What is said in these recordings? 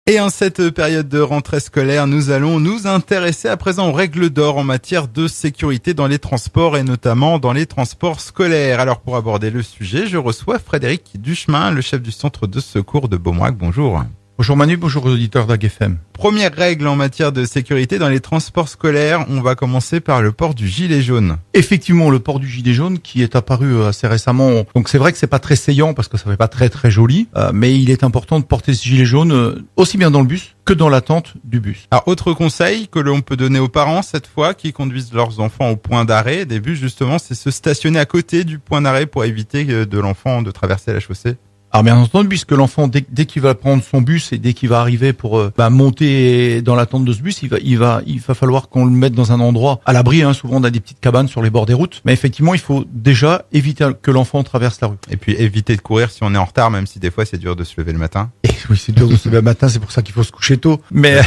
Et en cette période de rentrée scolaire, nous allons nous intéresser à présent aux règles d'or en matière de sécurité dans les transports et notamment dans les transports scolaires. Alors pour aborder le sujet, je reçois Frédéric Duchemin, le chef du centre de secours de Beaumoirac. Bonjour. Bonjour Manu, bonjour aux auditeurs d'AGFM. Première règle en matière de sécurité dans les transports scolaires, on va commencer par le port du gilet jaune. Effectivement, le port du gilet jaune qui est apparu assez récemment. Donc c'est vrai que c'est pas très saillant parce que ça fait pas très joli, mais il est important de porter ce gilet jaune aussi bien dans le bus que dans l'attente du bus. Alors autre conseil que l'on peut donner aux parents cette fois qui conduisent leurs enfants au point d'arrêt des bus justement, c'est se stationner à côté du point d'arrêt pour éviter de l'enfant de traverser la chaussée. Alors bien entendu, puisque l'enfant, dès qu'il va prendre son bus et dès qu'il va arriver pour monter dans l'attente de ce bus, il va falloir qu'on le mette dans un endroit à l'abri. Souvent, on a des petites cabanes sur les bords des routes. Mais effectivement, il faut déjà éviter que l'enfant traverse la rue. Et puis éviter de courir si on est en retard, même si des fois c'est dur de se lever le matin. Et oui, c'est dur de se lever le matin, c'est pour ça qu'il faut se coucher tôt. Mais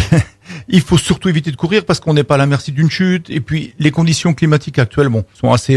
il faut surtout éviter de courir parce qu'on n'est pas à la merci d'une chute. Et puis les conditions climatiques actuelles, sont assez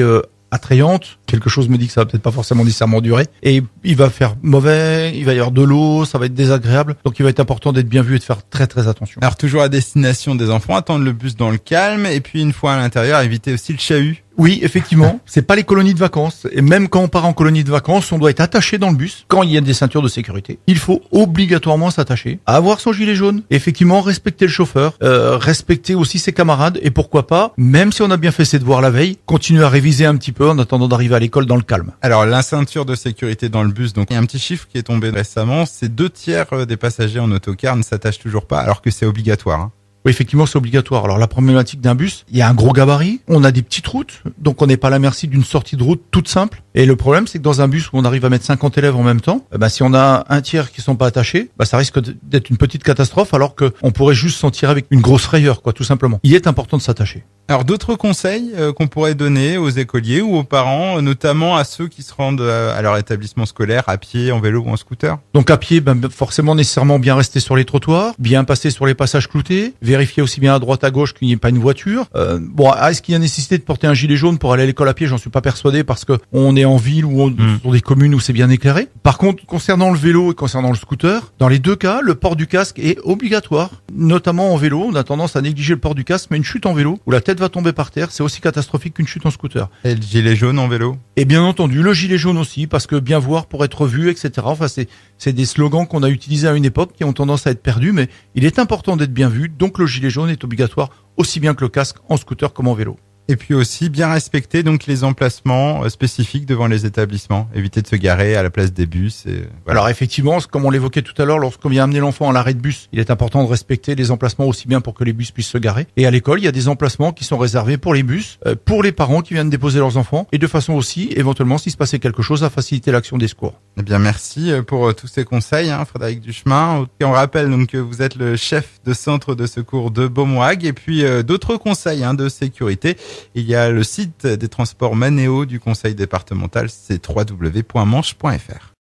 attrayante. Quelque chose me dit que ça va peut-être pas forcément nécessairement durer. Et il va faire mauvais, il va y avoir de l'eau, ça va être désagréable. Donc il va être important d'être bien vu et de faire très attention. Alors toujours à destination des enfants, attendre le bus dans le calme. Et puis une fois à l'intérieur, éviter aussi le chahut. Oui, effectivement, c'est pas les colonies de vacances. Et même quand on part en colonie de vacances, on doit être attaché dans le bus. Quand il y a des ceintures de sécurité, il faut obligatoirement s'attacher, avoir son gilet jaune, effectivement respecter le chauffeur, respecter aussi ses camarades et pourquoi pas, même si on a bien fait ses devoirs la veille, continuer à réviser un petit peu en attendant d'arriver à l'école dans le calme. Alors la ceinture de sécurité dans le bus, donc il y a un petit chiffre qui est tombé récemment, c'est 2/3 des passagers en autocar ne s'attachent toujours pas alors que c'est obligatoire. Oui, effectivement, c'est obligatoire. Alors, la problématique d'un bus, il y a un gros gabarit, on a des petites routes, donc on n'est pas à la merci d'une sortie de route toute simple. Et le problème, c'est que dans un bus où on arrive à mettre 50 élèves en même temps, si on a un tiers qui sont pas attachés, ça risque d'être une petite catastrophe, alors que on pourrait juste s'en tirer avec une grosse frayeur, tout simplement. Il est important de s'attacher. Alors, d'autres conseils qu'on pourrait donner aux écoliers ou aux parents, notamment à ceux qui se rendent à leur établissement scolaire à pied, en vélo ou en scooter? Donc, à pied, forcément, nécessairement bien rester sur les trottoirs, bien passer sur les passages cloutés, vérifier aussi bien à droite à gauche qu'il n'y ait pas une voiture. Est-ce qu'il y a nécessité de porter un gilet jaune pour aller à l'école à pied? J'en suis pas persuadé parce que on est en ville ou dans des communes où c'est bien éclairé. Par contre, concernant le vélo et concernant le scooter, dans les deux cas, le port du casque est obligatoire. Notamment en vélo, on a tendance à négliger le port du casque, mais une chute en vélo où la tête va tomber par terre, c'est aussi catastrophique qu'une chute en scooter. Et le gilet jaune en vélo? Et bien entendu, le gilet jaune aussi, parce que bien voir pour être vu, etc. Enfin, c'est des slogans qu'on a utilisés à une époque qui ont tendance à être perdus, mais il est important d'être bien vu, donc le gilet jaune est obligatoire aussi bien que le casque en scooter comme en vélo. Et puis aussi bien respecter donc les emplacements spécifiques devant les établissements, éviter de se garer à la place des bus. Et voilà. Alors effectivement, comme on l'évoquait tout à l'heure, lorsqu'on vient amener l'enfant à l'arrêt de bus, il est important de respecter les emplacements aussi bien pour que les bus puissent se garer. Et à l'école, il y a des emplacements qui sont réservés pour les bus, pour les parents qui viennent déposer leurs enfants, et de façon aussi, éventuellement, s'il se passait quelque chose, à faciliter l'action des secours. Eh bien, merci pour tous ces conseils, Frédéric Duchemin. Et on rappelle donc que vous êtes le chef de centre de secours de Beaumoirac, et puis d'autres conseils de sécurité. Il y a le site des transports Manéo du conseil départemental, c'est www.manche.fr.